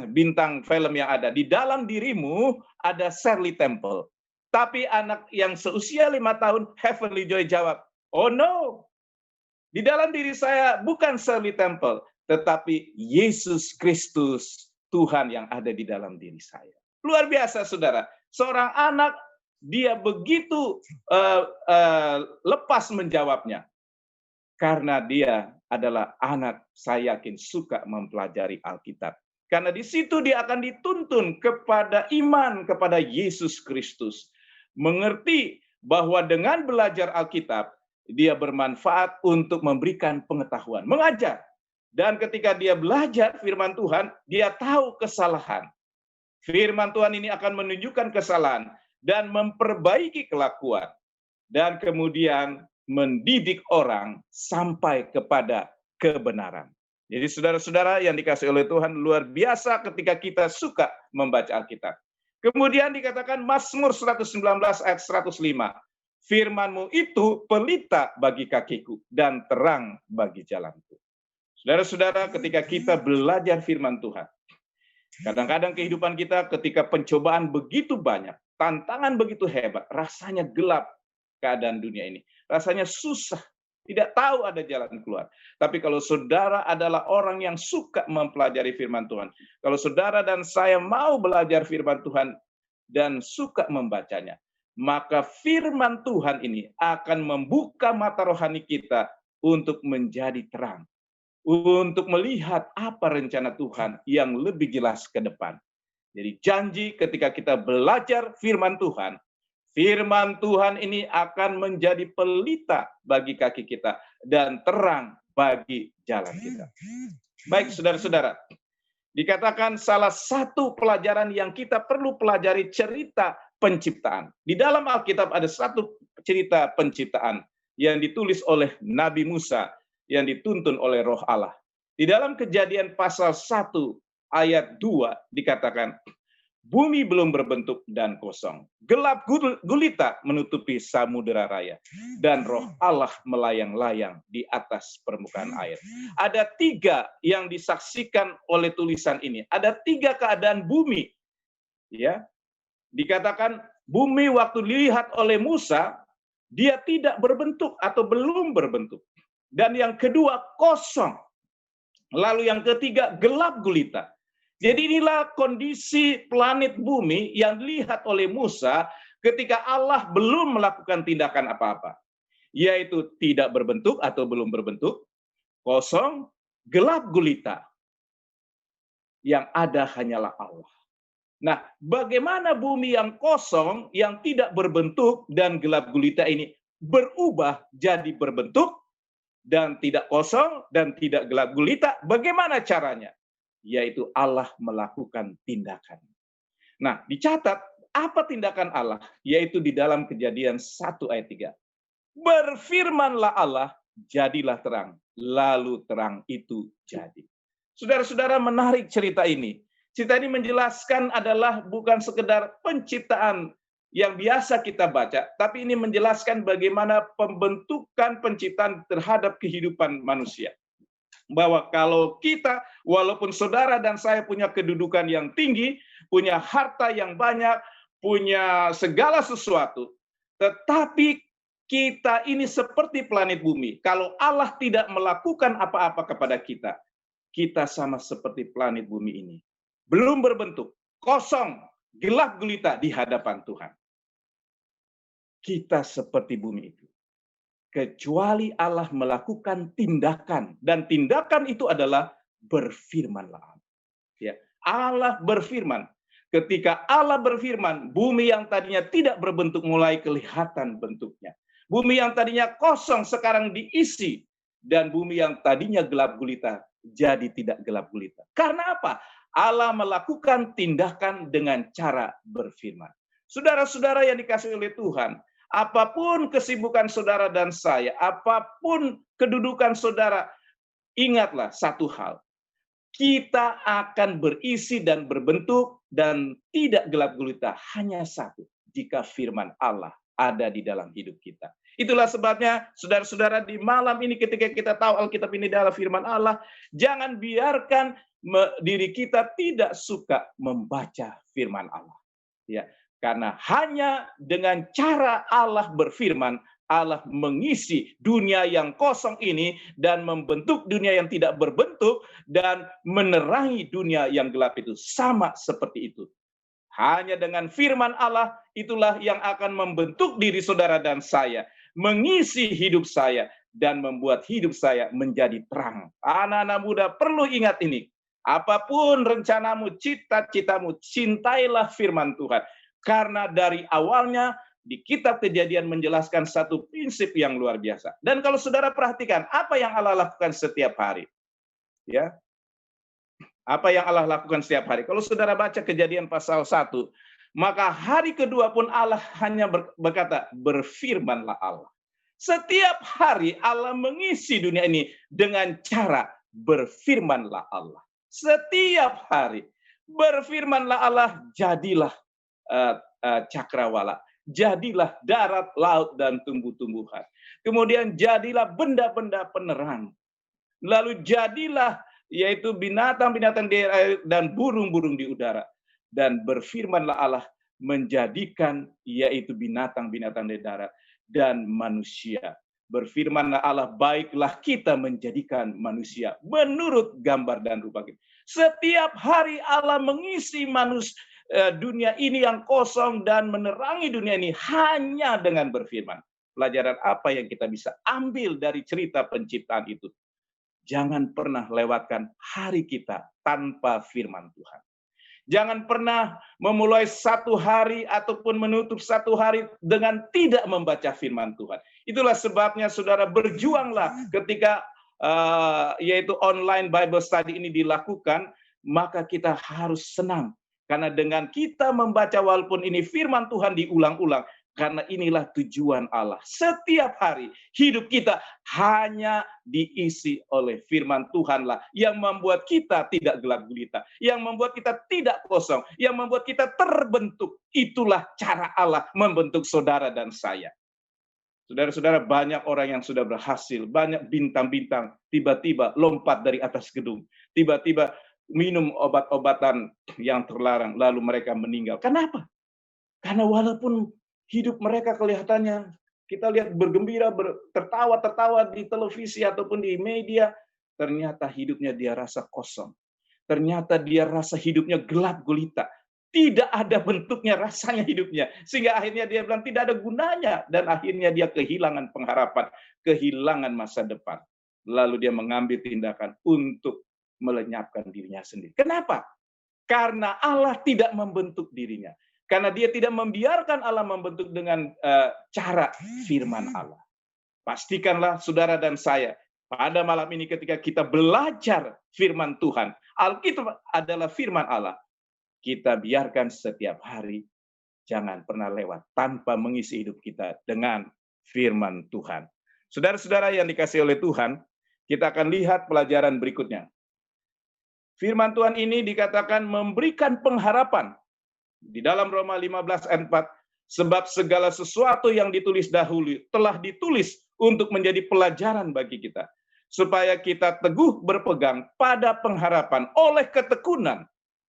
bintang film yang ada di dalam dirimu, ada Shirley Temple. Tapi anak yang seusia 5 tahun, Heavenly Joy jawab, "Oh no, di dalam diri saya bukan Shirley Temple, tetapi Yesus Kristus, Tuhan yang ada di dalam diri saya." Luar biasa, saudara. Seorang anak, dia begitu lepas menjawabnya. Karena dia adalah anak, saya yakin, suka mempelajari Alkitab. Karena di situ dia akan dituntun kepada iman kepada Yesus Kristus. Mengerti bahwa dengan belajar Alkitab, dia bermanfaat untuk memberikan pengetahuan, mengajar. Dan ketika dia belajar firman Tuhan, dia tahu kesalahan. Firman Tuhan ini akan menunjukkan kesalahan dan memperbaiki kelakuan. Dan kemudian mendidik orang sampai kepada kebenaran. Jadi saudara-saudara yang dikasihi oleh Tuhan, luar biasa ketika kita suka membaca Alkitab. Kemudian dikatakan Mazmur 119 ayat 105. Firman-Mu itu pelita bagi kakiku dan terang bagi jalanku. Saudara-saudara, ketika kita belajar firman Tuhan, kadang-kadang kehidupan kita ketika pencobaan begitu banyak, tantangan begitu hebat, rasanya gelap keadaan dunia ini. Rasanya susah, tidak tahu ada jalan keluar. Tapi kalau saudara adalah orang yang suka mempelajari firman Tuhan, kalau saudara dan saya mau belajar firman Tuhan dan suka membacanya, maka firman Tuhan ini akan membuka mata rohani kita untuk menjadi terang, untuk melihat apa rencana Tuhan yang lebih jelas ke depan. Jadi janji ketika kita belajar firman Tuhan ini akan menjadi pelita bagi kaki kita dan terang bagi jalan kita. Baik, saudara-saudara, dikatakan salah satu pelajaran yang kita perlu pelajari cerita penciptaan. Di dalam Alkitab ada satu cerita penciptaan yang ditulis oleh Nabi Musa, yang dituntun oleh Roh Allah. Di dalam Kejadian pasal 1 ayat 2 dikatakan, bumi belum berbentuk dan kosong. Gelap gulita menutupi samudera raya. Dan Roh Allah melayang-layang di atas permukaan air. Ada 3 yang disaksikan oleh tulisan ini. Ada 3 keadaan bumi. Ya, dikatakan bumi waktu dilihat oleh Musa, dia tidak berbentuk atau belum berbentuk. Dan yang kedua, kosong. Lalu yang ketiga, gelap gulita. Jadi inilah kondisi planet bumi yang dilihat oleh Musa ketika Allah belum melakukan tindakan apa-apa. Yaitu tidak berbentuk atau belum berbentuk, kosong, gelap gulita. Yang ada hanyalah Allah. Nah, bagaimana bumi yang kosong, yang tidak berbentuk dan gelap gulita ini berubah jadi berbentuk dan tidak kosong dan tidak gelap gulita? Bagaimana caranya? Yaitu Allah melakukan tindakan. Nah, dicatat apa tindakan Allah? Yaitu di dalam Kejadian 1 ayat 3. Berfirmanlah Allah, jadilah terang. Lalu terang itu jadi. Saudara-saudara, menarik cerita ini. Cerita ini menjelaskan adalah bukan sekedar penciptaan yang biasa kita baca, tapi ini menjelaskan bagaimana pembentukan penciptaan terhadap kehidupan manusia. Bahwa kalau kita, walaupun saudara dan saya punya kedudukan yang tinggi, punya harta yang banyak, punya segala sesuatu, tetapi kita ini seperti planet bumi. Kalau Allah tidak melakukan apa-apa kepada kita, kita sama seperti planet bumi ini. Belum berbentuk, kosong, gelap gulita di hadapan Tuhan. Kita seperti bumi itu. Kecuali Allah melakukan tindakan. Dan tindakan itu adalah berfirmanlah. Ya, Allah berfirman. Ketika Allah berfirman, bumi yang tadinya tidak berbentuk mulai kelihatan bentuknya. Bumi yang tadinya kosong sekarang diisi. Dan bumi yang tadinya gelap gulita jadi tidak gelap gulita. Karena apa? Allah melakukan tindakan dengan cara berfirman. Saudara-saudara yang dikasihi oleh Tuhan, apapun kesibukan saudara dan saya, apapun kedudukan saudara, ingatlah satu hal. Kita akan berisi dan berbentuk dan tidak gelap gulita hanya satu, jika firman Allah ada di dalam hidup kita. Itulah sebabnya, saudara-saudara, di malam ini ketika kita tahu Alkitab ini adalah firman Allah, jangan biarkan diri kita tidak suka membaca firman Allah. Ya, Karena hanya dengan cara Allah berfirman, Allah mengisi dunia yang kosong ini dan membentuk dunia yang tidak berbentuk dan menerangi dunia yang gelap itu. Sama seperti itu. Hanya dengan firman Allah itulah yang akan membentuk diri saudara dan saya, mengisi hidup saya, dan membuat hidup saya menjadi terang. Anak-anak muda perlu ingat ini. Apapun rencanamu, cita-citamu, cintailah firman Tuhan. Karena dari awalnya di kitab Kejadian menjelaskan satu prinsip yang luar biasa. Dan kalau saudara perhatikan, apa yang Allah lakukan setiap hari? Ya, apa yang Allah lakukan setiap hari? Kalau saudara baca Kejadian pasal 1, maka hari kedua pun Allah hanya berkata, berfirmanlah Allah. Setiap hari Allah mengisi dunia ini dengan cara berfirmanlah Allah. Setiap hari berfirmanlah Allah, jadilah cakrawala. Jadilah darat, laut, dan tumbuh-tumbuhan. Kemudian jadilah benda-benda penerang. Lalu jadilah yaitu binatang-binatang di air dan burung-burung di udara. Dan berfirmanlah Allah menjadikan yaitu binatang-binatang di darat dan manusia. Berfirmanlah Allah, baiklah kita menjadikan manusia menurut gambar dan rupa kita. Setiap hari Allah mengisi dunia ini yang kosong dan menerangi dunia ini hanya dengan berfirman. Pelajaran apa yang kita bisa ambil dari cerita penciptaan itu? Jangan pernah lewatkan hari kita tanpa firman Tuhan. Jangan pernah memulai satu hari ataupun menutup satu hari dengan tidak membaca firman Tuhan. Itulah sebabnya saudara berjuanglah ketika yaitu online Bible study ini dilakukan, maka kita harus senang. Karena dengan kita membaca walaupun ini firman Tuhan diulang-ulang, karena inilah tujuan Allah. Setiap hari hidup kita hanya diisi oleh firman Tuhanlah yang membuat kita tidak gelap gulita, yang membuat kita tidak kosong, yang membuat kita terbentuk. Itulah cara Allah membentuk saudara dan saya. Saudara-saudara, banyak orang yang sudah berhasil, banyak bintang-bintang tiba-tiba lompat dari atas gedung, tiba-tiba minum obat-obatan yang terlarang, lalu mereka meninggal. Kenapa? Karena walaupun hidup mereka kelihatannya, kita lihat bergembira, tertawa-tertawa di televisi ataupun di media, ternyata hidupnya dia rasa kosong. Ternyata dia rasa hidupnya gelap gulita. Tidak ada bentuknya rasanya hidupnya. Sehingga akhirnya dia bilang tidak ada gunanya. Dan akhirnya dia kehilangan pengharapan, kehilangan masa depan. Lalu dia mengambil tindakan untuk melenyapkan dirinya sendiri. Kenapa? Karena Allah tidak membentuk dirinya. Karena dia tidak membiarkan Allah membentuk dengan cara firman Allah. Pastikanlah saudara dan saya, pada malam ini ketika kita belajar firman Tuhan, Alkitab adalah firman Allah, kita biarkan setiap hari, jangan pernah lewat tanpa mengisi hidup kita dengan firman Tuhan. Saudara-saudara yang dikasihi oleh Tuhan, kita akan lihat pelajaran berikutnya. Firman Tuhan ini dikatakan memberikan pengharapan. Di dalam Roma 15 ayat 4, sebab segala sesuatu yang ditulis dahulu telah ditulis untuk menjadi pelajaran bagi kita, supaya kita teguh berpegang pada pengharapan oleh ketekunan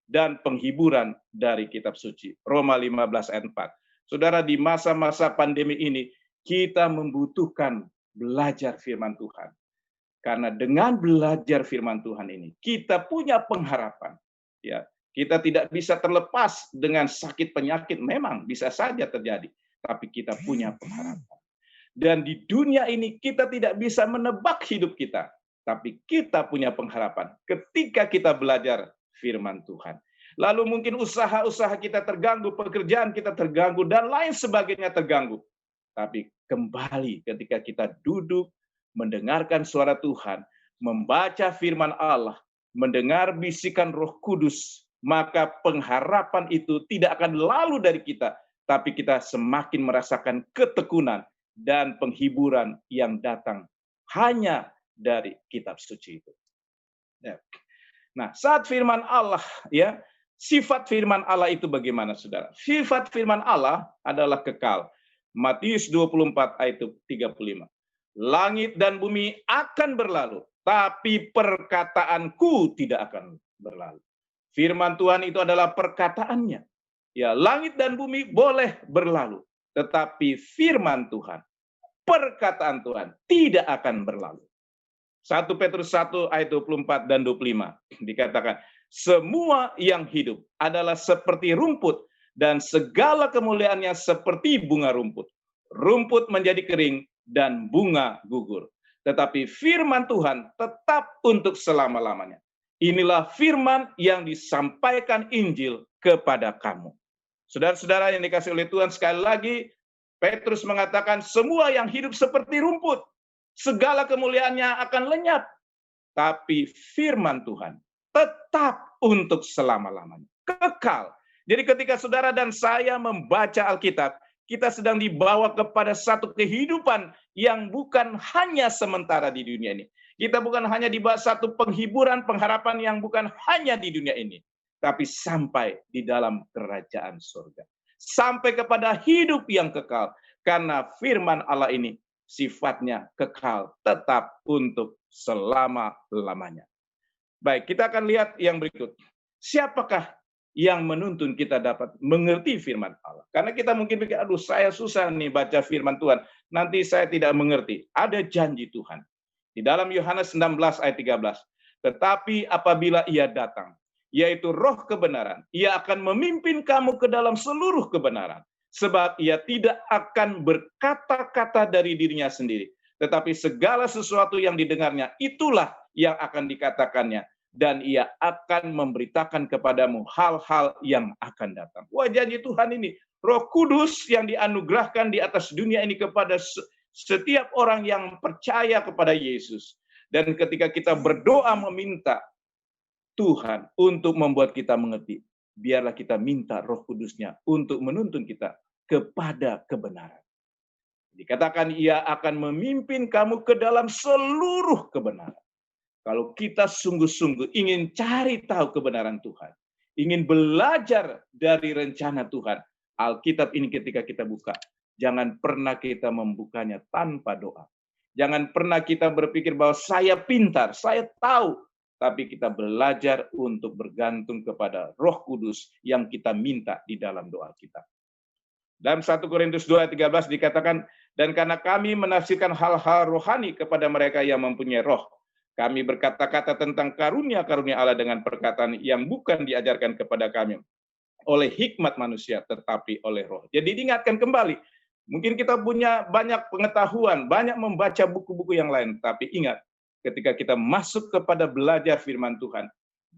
dan penghiburan dari kitab suci. Roma 15 ayat 4. Saudara, di masa-masa pandemi ini, kita membutuhkan belajar firman Tuhan. Karena dengan belajar firman Tuhan ini, kita punya pengharapan. Ya, kita tidak bisa terlepas dengan sakit penyakit, memang bisa saja terjadi. Tapi kita punya pengharapan. Dan di dunia ini kita tidak bisa menebak hidup kita. Tapi kita punya pengharapan ketika kita belajar firman Tuhan. Lalu mungkin usaha-usaha kita terganggu, pekerjaan kita terganggu, dan lain sebagainya terganggu. Tapi kembali ketika kita duduk, mendengarkan suara Tuhan, membaca firman Allah, mendengar bisikan Roh Kudus, maka pengharapan itu tidak akan lalu dari kita, tapi kita semakin merasakan ketekunan dan penghiburan yang datang hanya dari kitab suci itu. Nah, saat firman Allah, ya, sifat firman Allah itu bagaimana, saudara? Sifat firman Allah adalah kekal. Matius 24 ayat 35. Langit dan bumi akan berlalu, tapi perkataanku tidak akan berlalu. Firman Tuhan itu adalah perkataannya. Ya, langit dan bumi boleh berlalu, tetapi firman Tuhan, perkataan Tuhan tidak akan berlalu. 1 Petrus 1 ayat 24 dan 25 dikatakan, semua yang hidup adalah seperti rumput dan segala kemuliaannya seperti bunga rumput. Rumput menjadi kering dan bunga gugur. Tetapi firman Tuhan tetap untuk selama-lamanya. Inilah firman yang disampaikan Injil kepada kamu. Saudara-saudara yang dikasih oleh Tuhan, sekali lagi Petrus mengatakan semua yang hidup seperti rumput. Segala kemuliaannya akan lenyap. Tapi firman Tuhan tetap untuk selama-lamanya. Kekal. Jadi ketika saudara dan saya membaca Alkitab, kita sedang dibawa kepada satu kehidupan yang bukan hanya sementara di dunia ini. Kita bukan hanya dibawa satu penghiburan, pengharapan yang bukan hanya di dunia ini. Tapi sampai di dalam kerajaan surga. Sampai kepada hidup yang kekal. Karena firman Allah ini sifatnya kekal, tetap untuk selama-lamanya. Baik, kita akan lihat yang berikut. Siapakah yang menuntun kita dapat mengerti firman Allah? Karena kita mungkin pikir, aduh saya susah nih baca firman Tuhan, nanti saya tidak mengerti. Ada janji Tuhan. Di dalam Yohanes 16 ayat 13. Tetapi apabila ia datang, yaitu roh kebenaran, ia akan memimpin kamu ke dalam seluruh kebenaran. Sebab ia tidak akan berkata-kata dari dirinya sendiri. Tetapi segala sesuatu yang didengarnya, itulah yang akan dikatakannya. Dan ia akan memberitakan kepadamu hal-hal yang akan datang. Wah, janji Tuhan ini. Roh Kudus yang dianugerahkan di atas dunia ini kepada setiap orang yang percaya kepada Yesus. Dan ketika kita berdoa meminta Tuhan untuk membuat kita mengerti, biarlah kita minta Roh Kudus-Nya untuk menuntun kita kepada kebenaran. Dikatakan ia akan memimpin kamu ke dalam seluruh kebenaran. Kalau kita sungguh-sungguh ingin cari tahu kebenaran Tuhan, ingin belajar dari rencana Tuhan, Alkitab ini ketika kita buka, jangan pernah kita membukanya tanpa doa. Jangan pernah kita berpikir bahwa saya pintar, saya tahu. Tapi kita belajar untuk bergantung kepada Roh Kudus yang kita minta di dalam doa kita. Dalam 1 Korintus 2 ayat 13 dikatakan, dan karena kami menafsirkan hal-hal rohani kepada mereka yang mempunyai roh, kami berkata-kata tentang karunia-karunia Allah dengan perkataan yang bukan diajarkan kepada kami oleh hikmat manusia, tetapi oleh roh. Jadi diingatkan kembali, mungkin kita punya banyak pengetahuan, banyak membaca buku-buku yang lain, tapi ingat, ketika kita masuk kepada belajar firman Tuhan,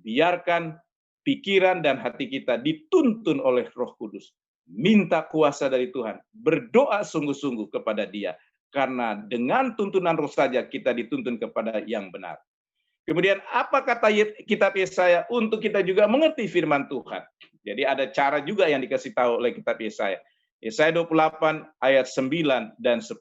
biarkan pikiran dan hati kita dituntun oleh Roh Kudus. Minta kuasa dari Tuhan, berdoa sungguh-sungguh kepada Dia, karena dengan tuntunan Roh saja kita dituntun kepada yang benar. Kemudian apa kata kitab Yesaya untuk kita juga mengerti firman Tuhan? Jadi ada cara juga yang dikasih tahu oleh kitab Yesaya. Yesaya 28 ayat 9 dan 10.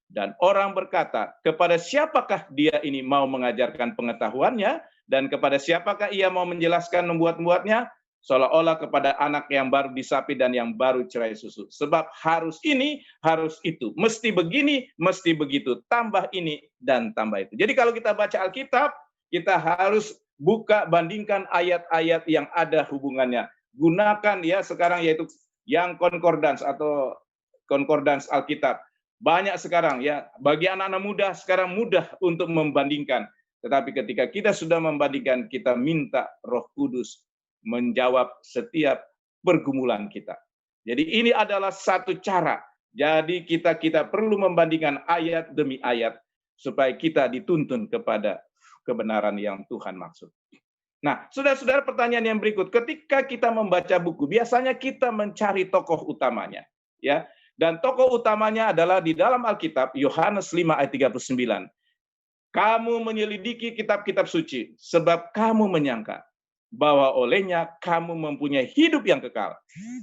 Dan orang berkata, kepada siapakah dia ini mau mengajarkan pengetahuannya, dan kepada siapakah ia mau menjelaskan membuat-buatnya, seolah-olah kepada anak yang baru disapi dan yang baru cerai susu. Sebab harus ini, harus itu. Mesti begini, mesti begitu. Tambah ini dan tambah itu. Jadi kalau kita baca Alkitab, kita harus buka, bandingkan ayat-ayat yang ada hubungannya. Gunakan ya sekarang yaitu yang concordance atau concordance Alkitab. Banyak sekarang ya, bagi anak-anak muda sekarang mudah untuk membandingkan. Tetapi ketika kita sudah membandingkan, kita minta Roh Kudus menjawab setiap pergumulan kita. Jadi ini adalah satu cara. Jadi kita perlu membandingkan ayat demi ayat supaya kita dituntun kepada kebenaran yang Tuhan maksud. Nah, saudara-saudara, pertanyaan yang berikut, ketika kita membaca buku, biasanya kita mencari tokoh utamanya, ya. Dan tokoh utamanya adalah di dalam Alkitab, Yohanes 5 ayat 39. Kamu menyelidiki kitab-kitab suci, sebab kamu menyangka bahwa olehnya kamu mempunyai hidup yang kekal.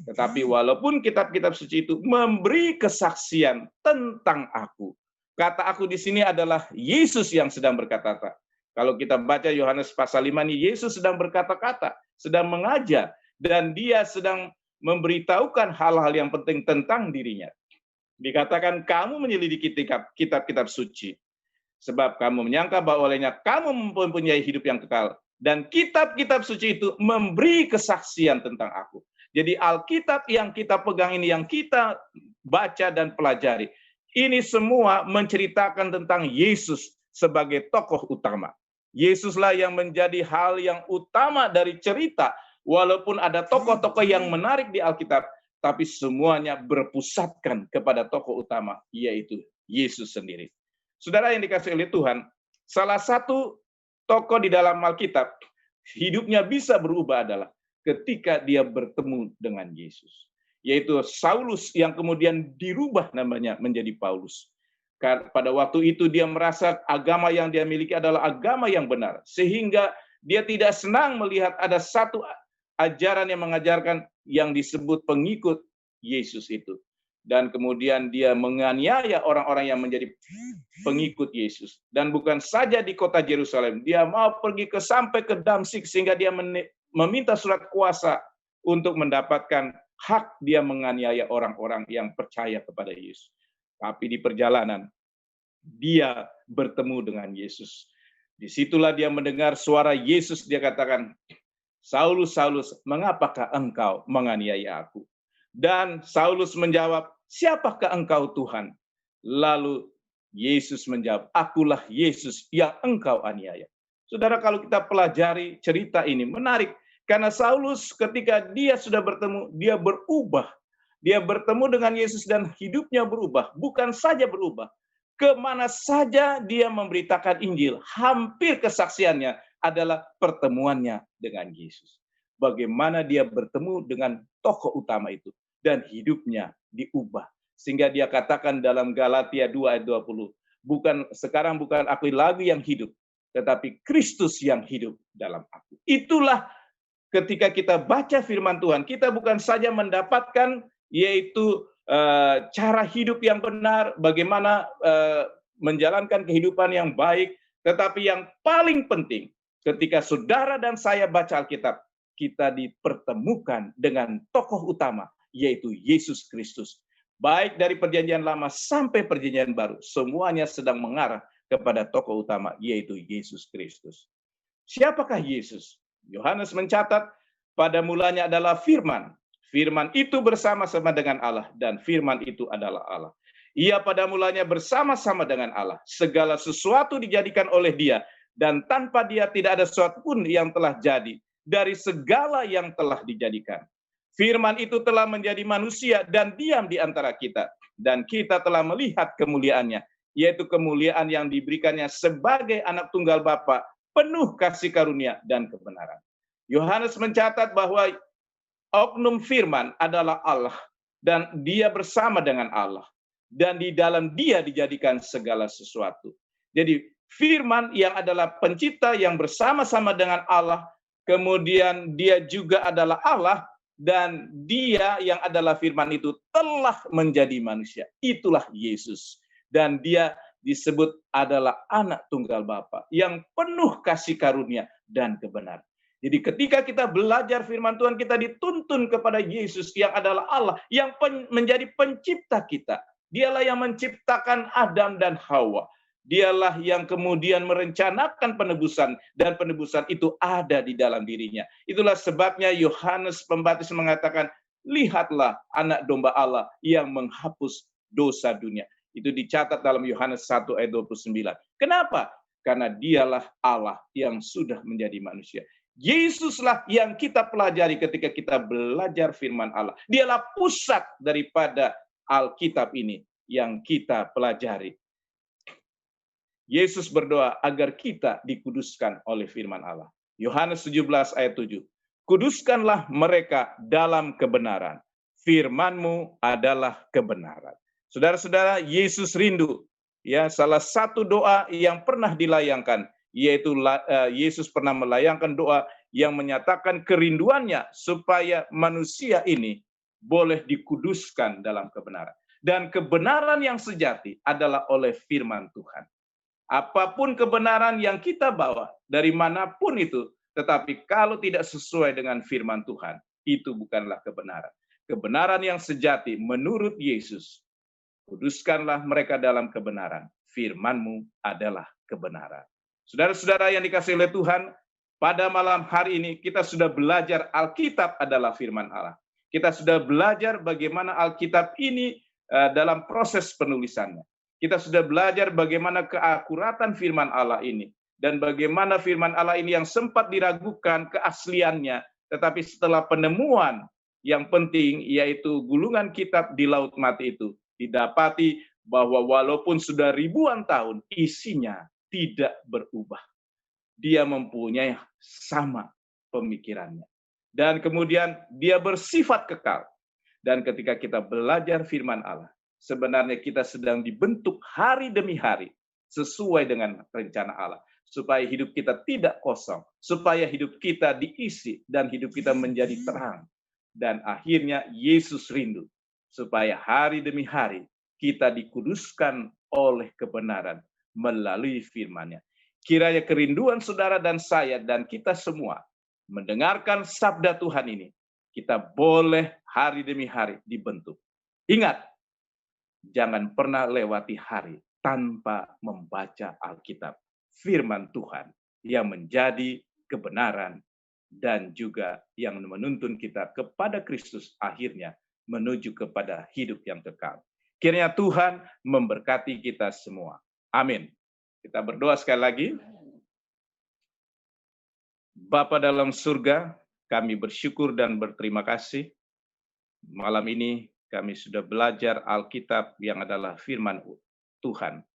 Tetapi walaupun kitab-kitab suci itu memberi kesaksian tentang aku. Kata aku di sini adalah Yesus yang sedang berkata-kata. Kalau kita baca Yohanes pasal 5 ini, Yesus sedang berkata-kata, sedang mengajar, dan dia sedang memberitahukan hal-hal yang penting tentang dirinya. Dikatakan kamu menyelidiki kitab-kitab suci, sebab kamu menyangka bahwa olehnya kamu mempunyai hidup yang kekal, dan kitab-kitab suci itu memberi kesaksian tentang aku. Jadi Alkitab yang kita pegang ini, yang kita baca dan pelajari, ini semua menceritakan tentang Yesus sebagai tokoh utama. Yesuslah yang menjadi hal yang utama dari cerita, walaupun ada tokoh-tokoh yang menarik di Alkitab, tapi semuanya berpusatkan kepada tokoh utama, yaitu Yesus sendiri. Saudara yang dikasihi oleh Tuhan, salah satu tokoh di dalam Alkitab, hidupnya bisa berubah adalah ketika dia bertemu dengan Yesus. Yaitu Saulus yang kemudian dirubah namanya menjadi Paulus. Pada waktu itu dia merasa agama yang dia miliki adalah agama yang benar. Sehingga dia tidak senang melihat ada satu ajaran yang mengajarkan yang disebut pengikut Yesus itu. Dan kemudian dia menganiaya orang-orang yang menjadi pengikut Yesus. Dan bukan saja di kota Yerusalem, dia mau pergi sampai ke Damsyik sehingga dia meminta surat kuasa untuk mendapatkan hak dia menganiaya orang-orang yang percaya kepada Yesus. Tapi di perjalanan, dia bertemu dengan Yesus. Disitulah dia mendengar suara Yesus, dia katakan, Saulus, Saulus, mengapakah engkau menganiaya aku? Dan Saulus menjawab, siapakah engkau Tuhan? Lalu Yesus menjawab, akulah Yesus yang engkau aniaya. Saudara, kalau kita pelajari cerita ini, menarik. Karena Saulus ketika dia sudah bertemu, dia berubah. Dia bertemu dengan Yesus dan hidupnya berubah. Bukan saja berubah, kemana saja dia memberitakan Injil, hampir kesaksiannya adalah pertemuannya dengan Yesus. Bagaimana dia bertemu dengan tokoh utama itu dan hidupnya diubah. Sehingga dia katakan dalam Galatia 2 ayat 20, sekarang bukan aku lagi yang hidup, tetapi Kristus yang hidup dalam aku. Itulah ketika kita baca firman Tuhan, kita bukan saja mendapatkan yaitu cara hidup yang benar, bagaimana menjalankan kehidupan yang baik, tetapi yang paling penting, ketika saudara dan saya baca Alkitab, kita dipertemukan dengan tokoh utama, yaitu Yesus Kristus. Baik dari perjanjian lama sampai perjanjian baru, semuanya sedang mengarah kepada tokoh utama, yaitu Yesus Kristus. Siapakah Yesus? Yohanes mencatat, pada mulanya adalah firman. Firman itu bersama-sama dengan Allah, dan firman itu adalah Allah. Ia pada mulanya bersama-sama dengan Allah. Segala sesuatu dijadikan oleh dia, dan tanpa dia tidak ada sesuatu pun yang telah jadi dari segala yang telah dijadikan. Firman itu telah menjadi manusia dan diam di antara kita. Dan kita telah melihat kemuliaannya, yaitu kemuliaan yang diberikannya sebagai anak tunggal Bapa, penuh kasih karunia dan kebenaran. Yohanes mencatat bahwa oknum firman adalah Allah, dan dia bersama dengan Allah, dan di dalam dia dijadikan segala sesuatu. Jadi firman yang adalah pencipta yang bersama-sama dengan Allah, kemudian dia juga adalah Allah, dan dia yang adalah firman itu telah menjadi manusia. Itulah Yesus. Dan dia disebut adalah anak tunggal Bapa yang penuh kasih karunia dan kebenaran. Jadi ketika kita belajar firman Tuhan, kita dituntun kepada Yesus yang adalah Allah, yang menjadi pencipta kita. Dialah yang menciptakan Adam dan Hawa. Dialah yang kemudian merencanakan penebusan, dan penebusan itu ada di dalam dirinya. Itulah sebabnya Yohanes Pembaptis mengatakan, lihatlah anak domba Allah yang menghapus dosa dunia. Itu dicatat dalam Yohanes 1 ayat 29. Kenapa? Karena dialah Allah yang sudah menjadi manusia. Yesuslah yang kita pelajari ketika kita belajar firman Allah. Dialah pusat daripada Alkitab ini yang kita pelajari. Yesus berdoa agar kita dikuduskan oleh firman Allah. Yohanes 17 ayat 7. Kuduskanlah mereka dalam kebenaran. Firman-Mu adalah kebenaran. Saudara-saudara, Yesus rindu. Ya, salah satu doa yang pernah dilayangkan, yaitu Yesus pernah melayangkan doa yang menyatakan kerinduannya supaya manusia ini boleh dikuduskan dalam kebenaran. Dan kebenaran yang sejati adalah oleh firman Tuhan. Apapun kebenaran yang kita bawa, dari manapun itu, tetapi kalau tidak sesuai dengan firman Tuhan, itu bukanlah kebenaran. Kebenaran yang sejati menurut Yesus, kuduskanlah mereka dalam kebenaran. Firman-Mu adalah kebenaran. Saudara-saudara yang dikasihi oleh Tuhan, pada malam hari ini kita sudah belajar Alkitab adalah firman Allah. Kita sudah belajar bagaimana Alkitab ini dalam proses penulisannya. Kita sudah belajar bagaimana keakuratan firman Allah ini. Dan bagaimana firman Allah ini yang sempat diragukan keasliannya. Tetapi setelah penemuan yang penting, yaitu gulungan kitab di Laut Mati itu, didapati bahwa walaupun sudah ribuan tahun, isinya tidak berubah. Dia mempunyai sama pemikirannya. Dan kemudian dia bersifat kekal. Dan ketika kita belajar firman Allah, sebenarnya kita sedang dibentuk hari demi hari sesuai dengan rencana Allah. Supaya hidup kita tidak kosong. Supaya hidup kita diisi dan hidup kita menjadi terang. Dan akhirnya Yesus rindu. Supaya hari demi hari kita dikuduskan oleh kebenaran melalui firman-Nya. Kiranya kerinduan saudara dan saya dan kita semua mendengarkan sabda Tuhan ini, kita boleh hari demi hari dibentuk. Ingat, jangan pernah lewati hari tanpa membaca Alkitab, firman Tuhan yang menjadi kebenaran dan juga yang menuntun kita kepada Kristus, akhirnya menuju kepada hidup yang kekal. Kiranya Tuhan memberkati kita semua. Amin. Kita berdoa sekali lagi. Bapa dalam surga, kami bersyukur dan berterima kasih. Malam ini kami sudah belajar Alkitab yang adalah firman Tuhan,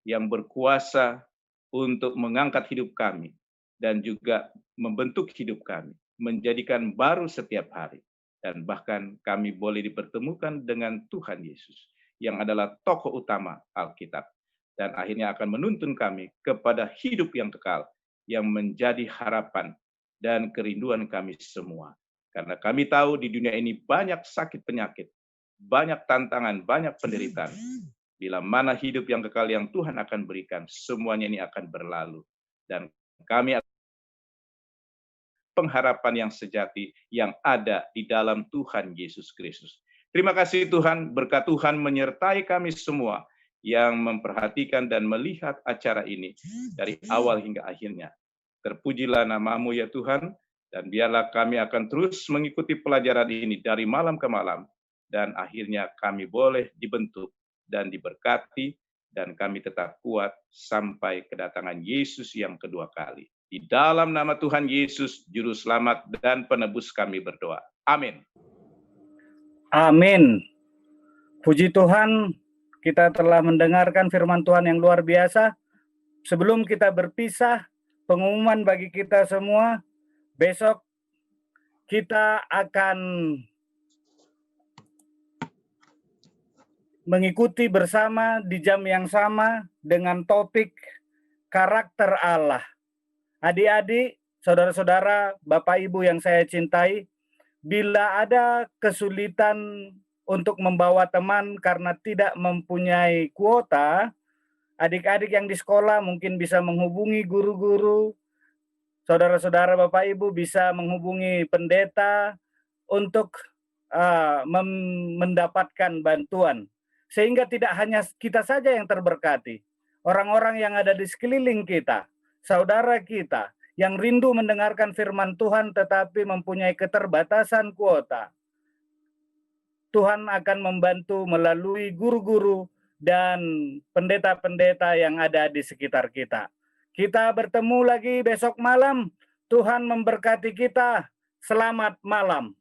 yang berkuasa untuk mengangkat hidup kami, dan juga membentuk hidup kami, menjadikan baru setiap hari. Dan bahkan kami boleh dipertemukan dengan Tuhan Yesus, yang adalah tokoh utama Alkitab. Dan akhirnya akan menuntun kami kepada hidup yang kekal, yang menjadi harapan dan kerinduan kami semua. Karena kami tahu di dunia ini banyak sakit penyakit, banyak tantangan, banyak penderitaan. Bila mana hidup yang kekal yang Tuhan akan berikan, semuanya ini akan berlalu. Dan kami akan pengharapan yang sejati yang ada di dalam Tuhan Yesus Kristus. Terima kasih Tuhan, berkat Tuhan menyertai kami semua yang memperhatikan dan melihat acara ini dari awal hingga akhirnya. Terpujilah nama-Mu ya Tuhan, dan biarlah kami akan terus mengikuti pelajaran ini dari malam ke malam, dan akhirnya kami boleh dibentuk dan diberkati, dan kami tetap kuat sampai kedatangan Yesus yang kedua kali. Di dalam nama Tuhan Yesus, Juru Selamat dan Penebus kami berdoa. Amin. Amin. Puji Tuhan, kita telah mendengarkan firman Tuhan yang luar biasa. Sebelum kita berpisah, pengumuman bagi kita semua, besok kita akan mengikuti bersama di jam yang sama dengan topik karakter Allah. Adik-adik, saudara-saudara, Bapak Ibu yang saya cintai, bila ada kesulitan untuk membawa teman karena tidak mempunyai kuota, adik-adik yang di sekolah mungkin bisa menghubungi guru-guru, saudara-saudara Bapak Ibu bisa menghubungi pendeta untuk mendapatkan bantuan. Sehingga tidak hanya kita saja yang terberkati, orang-orang yang ada di sekeliling kita, saudara kita, yang rindu mendengarkan firman Tuhan tetapi mempunyai keterbatasan kuota, Tuhan akan membantu melalui guru-guru dan pendeta-pendeta yang ada di sekitar kita. Kita bertemu lagi besok malam. Tuhan memberkati kita. Selamat malam.